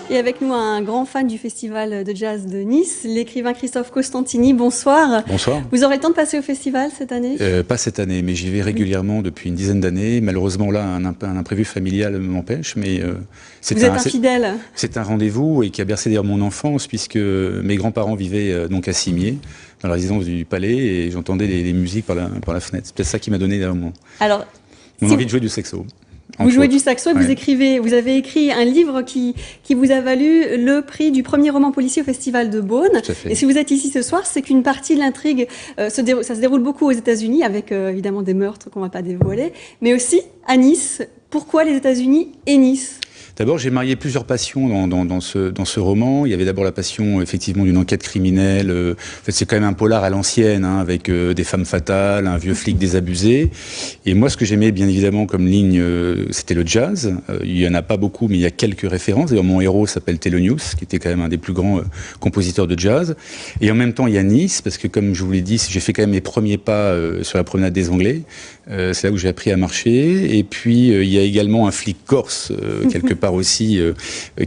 Et avec nous, un grand fan du festival de jazz de Nice, l'écrivain Christophe Costantini. Bonsoir. Bonsoir. Vous aurez le temps de passer au festival cette année? Pas cette année, mais j'y vais régulièrement depuis une dizaine d'années. Malheureusement, là, un imprévu familial m'empêche, mais vous êtes un fidèle. C'est un rendez-vous et qui a bercé d'ailleurs mon enfance, puisque mes grands-parents vivaient donc à Cimiez, dans la résidence du Palais, et j'entendais les musiques par la fenêtre. C'est peut-être ça qui m'a donné mon envie de jouer du saxo. Vous jouez du saxo et ouais. vous avez écrit un livre qui vous a valu le prix du premier roman policier au Festival de Beaune. Et si vous êtes ici ce soir, c'est qu'une partie de l'intrigue, ça se déroule beaucoup aux États-Unis, avec évidemment des meurtres qu'on ne va pas dévoiler, mais aussi à Nice. Pourquoi les États-Unis et Nice ? D'abord, j'ai marié plusieurs passions dans ce roman. Il y avait d'abord la passion, effectivement, d'une enquête criminelle. En fait, c'est quand même un polar à l'ancienne, hein, avec des femmes fatales, un vieux flic désabusé. Et moi, ce que j'aimais, bien évidemment, comme ligne, c'était le jazz. Il y en a pas beaucoup, mais il y a quelques références. D'ailleurs, mon héros s'appelle Thelonious, qui était quand même un des plus grands compositeurs de jazz. Et en même temps, il y a Nice, parce que, comme je vous l'ai dit, j'ai fait quand même mes premiers pas sur la promenade des Anglais. C'est là où j'ai appris à marcher. Et puis, il y a également un flic corse, quelque part aussi,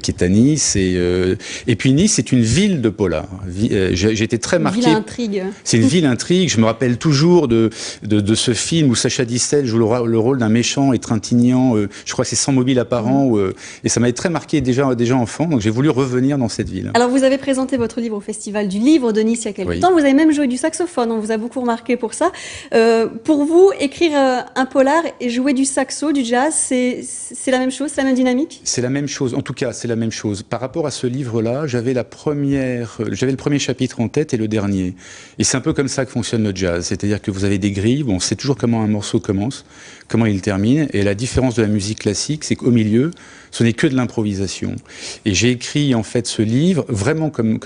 qui est à Nice. Et puis Nice, c'est une ville de polar. J'ai été très marqué. Ville intrigue. C'est une ville intrigue. Je me rappelle toujours de ce film où Sacha Distel joue le rôle d'un méchant et trintignant. Je crois que c'est 100 mobiles apparents. Et ça m'avait très marqué déjà enfant. Donc j'ai voulu revenir dans cette ville. Alors vous avez présenté votre livre au Festival du Livre de Nice il y a quelques temps. Vous avez même joué du saxophone. On vous a beaucoup remarqué pour ça. Pour vous, écrire un polar et jouer du saxo, du jazz, c'est la même chose, c'est la même dynamique? C'est la même chose, en tout cas, c'est la même chose. Par rapport à ce livre-là, j'avais le premier chapitre en tête et le dernier. Et c'est un peu comme ça que fonctionne le jazz. C'est-à-dire que vous avez des grilles, on sait toujours comment un morceau commence, comment il termine. Et la différence de la musique classique, c'est qu'au milieu, ce n'est que de l'improvisation. Et j'ai écrit, en fait, ce livre vraiment comme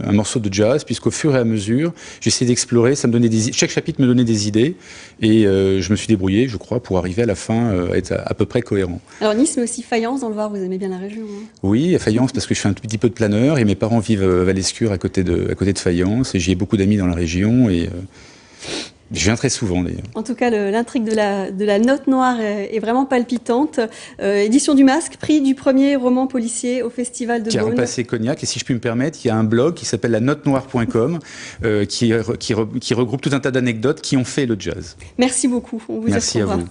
un morceau de jazz, puisqu'au fur et à mesure, j'essayais d'explorer, chaque chapitre me donnait des idées. Et je me suis débrouillé, je crois, pour arriver à la fin à être à peu près cohérent. Alors Nice, mais aussi Fayence dans le Var, vous aimez bien la région, hein? Oui, à Fayence, parce que je fais un tout petit peu de planeur et mes parents vivent à Val-Escure à côté de Fayence et j'ai beaucoup d'amis dans la région et je viens très souvent d'ailleurs. En tout cas, l'intrigue de la Note Noire est vraiment palpitante. Édition du Masque, prix du premier roman policier au Festival de Beaune. Qui a repassé Cognac, et si je puis me permettre, il y a un blog qui s'appelle lanotenoire.com qui regroupe tout un tas d'anecdotes qui ont fait le jazz. Merci beaucoup. On vous Merci à vous.